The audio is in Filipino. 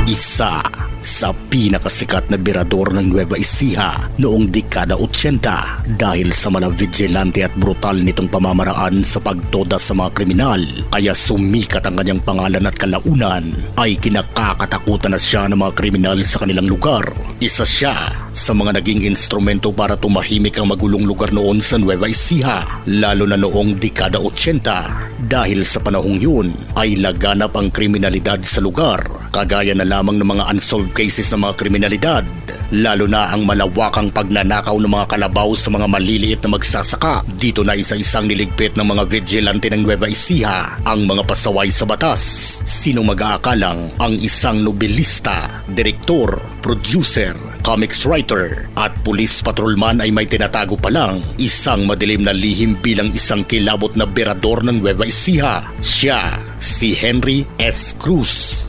Isa sa pinakasikat na birador ng Nueva Ecija noong dekada 80 dahil sa vigilante at brutal nitong pamamaraan sa pagtoda sa mga kriminal, kaya sumikat ang kanyang pangalan at kalaunan ay kinakakatakutan na siya ng mga kriminal sa kanilang lugar. Isa siya sa mga naging instrumento para tumahimik ang magulong lugar noon sa Nueva Ecija, lalo na noong dekada 80 dahil sa panahong yun ay laganap ang kriminalidad sa lugar, kagaya na lamang ng mga unsolved cases ng mga kriminalidad, lalo na ang malawakang pagnanakaw ng mga kalabaw sa mga maliliit na magsasaka. Dito na isa-isang niligpit ng mga vigilante ng Nueva Ecija ang mga pasaway sa batas. Sino mag-aakalang ang isang nobelista, direktor, producer, comics writer at police patrolman ay may tinatago pa lang isang madilim na lihim bilang isang kilabot na berador ng Nueva Ecija. Siya si Henry S. Cruz.